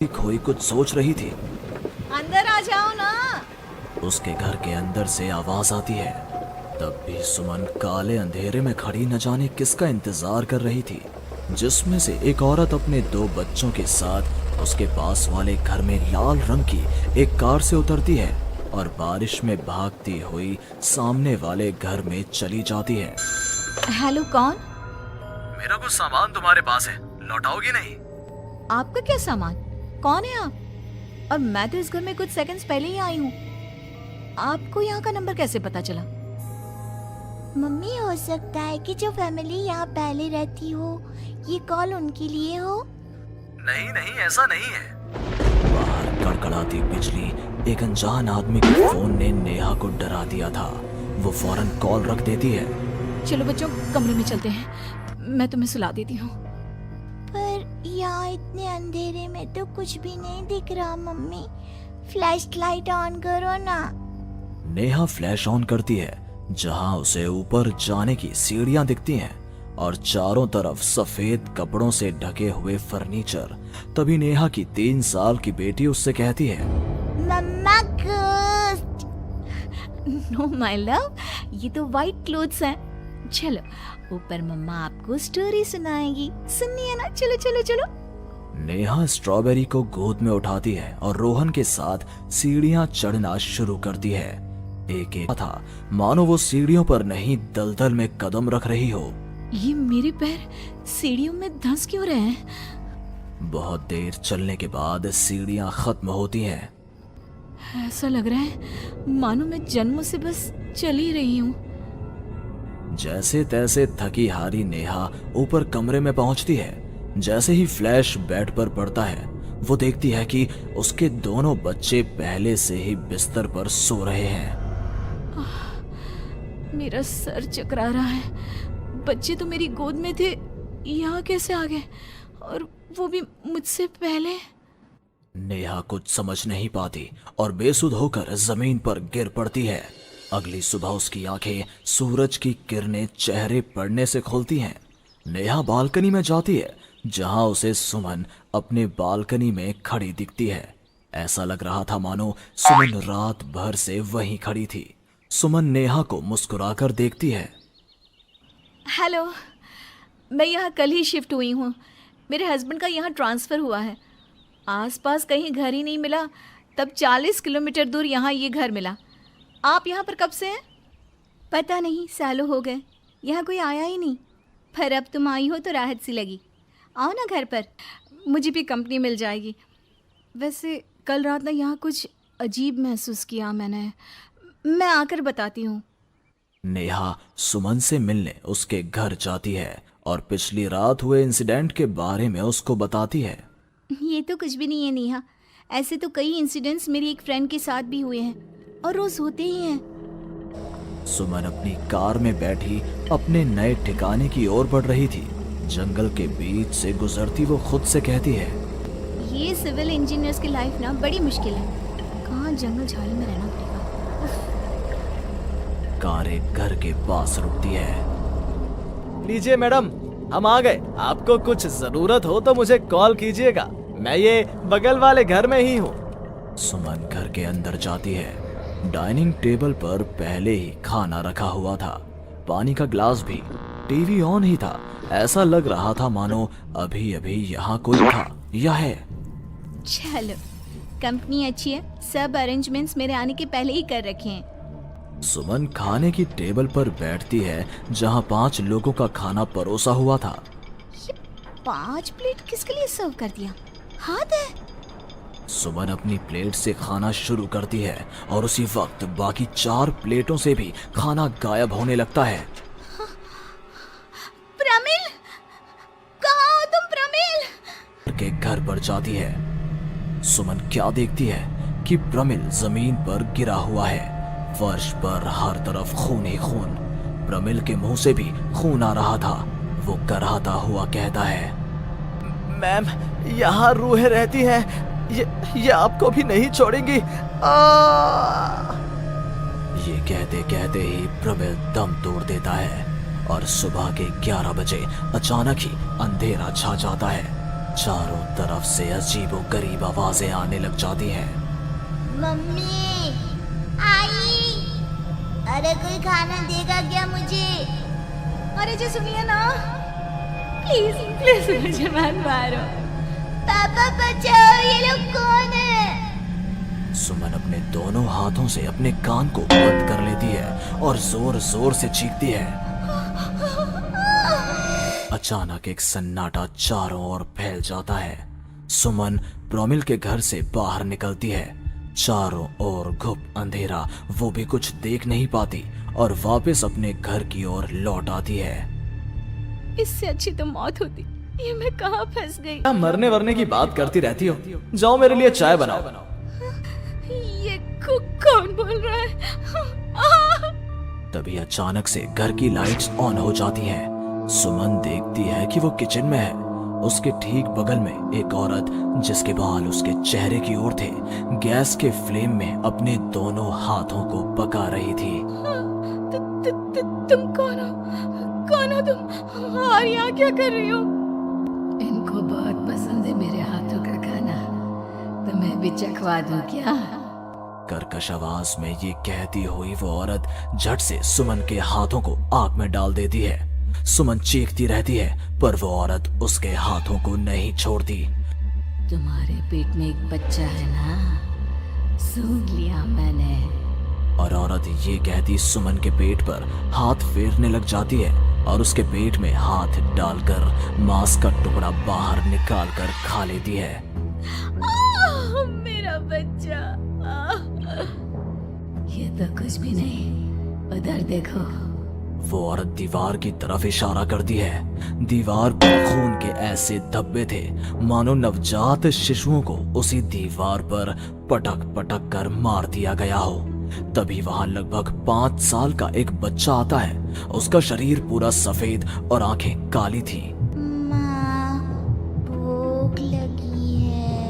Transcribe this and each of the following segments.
खोई कुछ सोच रही थी। अंदर आ जाओ ना। उसके घर के अंदर से आवाज आती है। तब भी सुमन काले अंधेरे में खड़ी न जाने किसका इंतजार कर रही थी, जिसमें से एक औरत अपने 2 बच्चों के साथ उसके पास वाले घर में लाल रंग की एक कार से उतरती है और बारिश में भागती हुई सामने वाले घर में चली जाती है। हेलो, कौन? मेरा कुछ सामान तुम्हारे पास है, लौटाओगी नहीं? आपका क्या सामान? कौन है आप? और मैं तो इस घर में कुछ सेकंड्स पहले ही आई हूँ। आपको यहाँ का नंबर कैसे पता चला? मम्मी, हो सकता है कि जो फैमिली यहाँ पहले रहती हो, ये कॉल उनके लिए हो। नहीं नहीं, ऐसा नहीं है। बाहर कड़कड़ाती बिजली एक अनजान आदमी के फोन ने नेहा को डरा दिया था। वो फौरन कॉल रख देती है। चलो बच्चों, कमरे में चलते हैं, मैं तुम्हें सुला देती हूँ। पर यहाँ इतने अंधेरे में तो कुछ भी नहीं दिख रहा। मम्मी, फ्लैश लाइट ऑन करो ना। नेहा फ्लैश ऑन करती है, जहां उसे ऊपर जाने की सीढ़ियां दिखती हैं और चारों तरफ सफेद कपड़ों से ढके हुए फर्नीचर। तभी नेहा की 3 साल की बेटी उससे कहती है, मम्मा घोस्ट। नो माय लव, ये तो वाइट क्लोथ्स हैं। चलो ऊपर, मम्मा आपको स्टोरी सुनाएगी, सुननी है ना? चलो चलो चलो। नेहा स्ट्रॉबेरी को गोद में उठाती है और रोहन के साथ सीढ़ियां चढ़ना शुरू करती है। एक एक था मानो वो सीढ़ियों पर नहीं दलदल में कदम रख रही हो। ये मेरे पैर सीढ़ियों में धंस क्यों रहे हैं? बहुत देर चलने के बाद सीढ़ियां खत्म होती हैं। ऐसा लग रहा है मानो मैं जन्म से बस चल ही रही हूँ। जैसे तैसे थकी हारी नेहा ऊपर कमरे में पहुंचती है। जैसे ही फ्लैश बेड पर पड़ता है, वो देखती है कि उसके दोनों बच्चे पहले से ही बिस्तर पर सो रहे हैं। मेरा सर चकरा रहा है। बच्चे तो मेरी गोद में थे, यहाँ कैसे आ गए? और वो भी मुझसे पहले। नेहा कुछ समझ नहीं पाती और बेसुध होकर जमीन पर गिर पड़ती है। अगली सुबह उसकी आंखें सूरज की किरणें चेहरे पड़ने से खुलती हैं। नेहा बालकनी में जाती है, जहां उसे सुमन अपने बालकनी में खड़ी दिखती है। ऐसा लग रहा था मानो सुमन रात भर से वहीं खड़ी थी। सुमन नेहा को मुस्कुराकर देखती है। हेलो, मैं यहाँ कल ही शिफ्ट हुई हूँ। मेरे हस्बैंड का यहाँ ट्रांसफ़र हुआ है। आसपास कहीं घर ही नहीं मिला, तब 40 किलोमीटर दूर यहाँ ये घर मिला। आप यहाँ पर कब से हैं? पता नहीं, सालों हो गए, यहाँ कोई आया ही नहीं। पर अब तुम आई हो तो राहत सी लगी। आओ ना घर पर। मुझे भी कंपनी मिल जाएगी। वैसे कल रात ना यहाँ कुछ अजीब महसूस किया मैंने। मैं आकर बताती हूँ। नेहा सुमन से मिलने उसके घर जाती है और पिछली रात हुए इंसिडेंट के बारे में उसको बताती है। ये तो कुछ भी नहीं है नेहा। ऐसे तो कई इंसिडेंट्स मेरी एक फ्रेंड के साथ भी हुए हैं और रोज होते ही हैं। सुमन अपनी कार में बैठी अपने नए ठिकाने की ओर बढ़ रही थी। जंगल के बीच से गुजरती वो खुद से कहती है, ये सिविल इंजीनियर्स की लाइफ ना बड़ी मुश्किल है। कहाँ जंगल झाड़ी में रहना पड़ेगा। कार एक घर के पास रुकती है। लीजिए मैडम, हम आ गए। आपको कुछ जरूरत हो तो मुझे कॉल कीजिएगा। मैं ये बगल वाले घर में ही हूँ। सुमन घर के अंदर जाती है। डाइनिंग टेबल पर पहले ही खाना रखा हुआ था, पानी का ग्लास भी, टीवी ऑन ही था। ऐसा लग रहा था मानो अभी अभी यहाँ कोई था या है। चलो, कंपनी अच्छी है, सब अरेंजमेंट्स मेरे आने के पहले ही कर रखे हैं। सुमन खाने की टेबल पर बैठती है, जहाँ 5 लोगों का खाना परोसा हुआ था। ये 5 प्लेट किसके लिए सर्व कर दिया? हाथ है। सुमन अपनी प्लेट से खाना शुरू करती है और उसी वक्त बाकी 4 प्लेटों से भी खाना गायब होने लगता है। प्रमिल, कहाँ हो तुम प्रमिल? के घर पर जाती है। सुमन क्या देखती है कि प्रमिल जमीन पर गिरा हुआ है। फर्श पर हर तरफ खून ही खून। प्रमिल के मुंह से भी खून आ रहा था। वो कराहता हुआ कहता है, मैम, यहाँ रूहें रहती हैं। ये आपको भी नहीं छोड़ेंगी। ये कहते कहते ही प्रमिल दम तोड़ देता है और सुबह के 11 बजे अचानक ही अंधेरा छा जाता है। चारों तरफ से अजीबोगरीब आवाजें आने लग जाती हैं। मम्मी, आई, अरे कोई खाना देगा क्या मुझे? अरे जी सुनिए ना, प्लीज प्लीज मुझे मत मारो। पापा बचाओ, ये लोग कौन है? सुमन अपने दोनों हाथों से अपने कान को बंद कर लेती है और जोर जोर से चीखती है। अचानक एक सन्नाटा चारों ओर फैल जाता है। सुमन प्रोमिल के घर से बाहर निकलती है। चारों ओर घुप अंधेरा, वो भी कुछ देख नहीं पाती और वापस अपने घर की ओर लौट आती है। इससे अच्छी तो मौत होती, ये मैं कहाँ फंस गई। क्या मरने वरने की बात करती रहती हो? जाओ मेरे लिए चाय बनाओ। ये कौन बोल रहा है? तभी अचानक से घर की लाइट्स ऑन हो जाती हैं। सुमन देखती है कि वो किचन में है। उसके ठीक बगल में एक औरत, जिसके बाल उसके चेहरे की ओर थे, गैस के फ्लेम में अपने दोनों हाथों को पका रही थी। तुम कौन हो? कौन हो तुम? और यहाँ क्या कर रही हो? इनको बहुत पसंद है मेरे हाथों का खाना, तो मैं भी चखवा दूं क्या? कर्कश आवाज में ये कहती हुई वो औरत झट से सुमन के हाथों को आग में डाल देती है। सुमन चीखती रहती है पर वो औरत उसके हाथों को नहीं छोड़ती। तुम्हारे पेट में एक बच्चा है ना, सुन लिया मैंने। और औरत ये कहती सुमन के पेट पर हाथ फेरने लग जाती है और उसके पेट में हाथ डालकर मांस का टुकड़ा बाहर निकाल कर खा लेती है। मेरा बच्चा। ये तो कुछ भी नहीं, उधर देखो। वो औरत दीवार की तरफ इशारा करती है। दीवार पर खून के ऐसे धब्बे थे मानो नवजात शिशुओं को उसी दीवार पर पटक पटक कर मार दिया गया हो। तभी वहां लगभग 5 साल का एक बच्चा आता है। उसका शरीर पूरा सफेद और आंखें काली थी। माँ, भूख लगी है।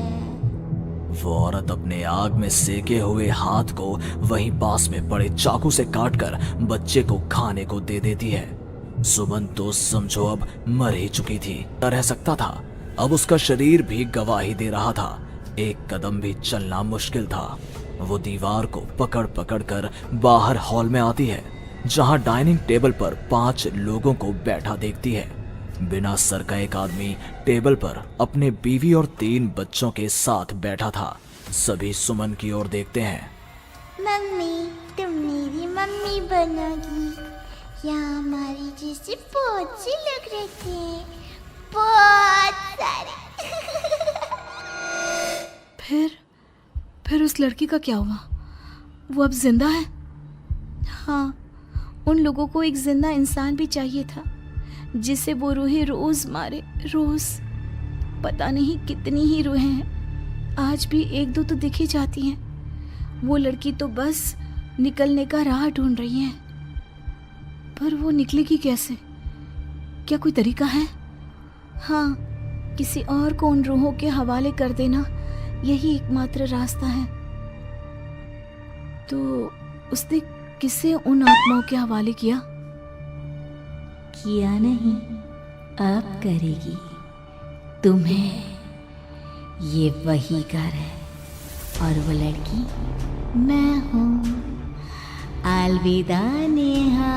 वो औरत अपने आग में सेके हुए हाथ को वहीं पास में पड़े चाकू से काटकर बच्चे को खाने को दे देती है। सुमन तो समझो अब मर ही चुकी थी, न रह सकता था। अब उसका शरीर भी गवाही दे रहा था। एक कदम भी चलना मुश्किल था। वो दीवार को पकड़ पकड़ कर बाहर हॉल में आती है, जहां डाइनिंग टेबल पर 5 लोगों को बैठा देखती है। बिना सर का एक आदमी टेबल पर अपने बीवी और 3 बच्चों के साथ बैठा था। सभी सुमन की ओर देखते हैं। मम्मी, तुम मेरी मम्मी बनोगी। यहाँ हमारी जैसे बहुत से लोग रहते हैं, बहुत सारे। फिर उस लड़की का क्या हुआ? वो अब जिंदा है? हाँ, उन लोगों को एक जिंदा इंसान भी चाहिए था जिसे वो रूहें रोज मारे, रोज। पता नहीं कितनी ही रूहें हैं, आज भी 1-2 तो दिख ही जाती हैं। वो लड़की तो बस निकलने का राह ढूंढ रही है, पर वो निकलेगी कैसे? क्या कोई तरीका है? हाँ, किसी और को उन रूहों के हवाले कर देना, यही एकमात्र रास्ता है। तो उसने किसे उन आत्माओं के हवाले किया? किया नहीं, अब करेगी। तुम्हें ये वही घर है और वो लड़की मैं हूँ। अलविदा नेहा।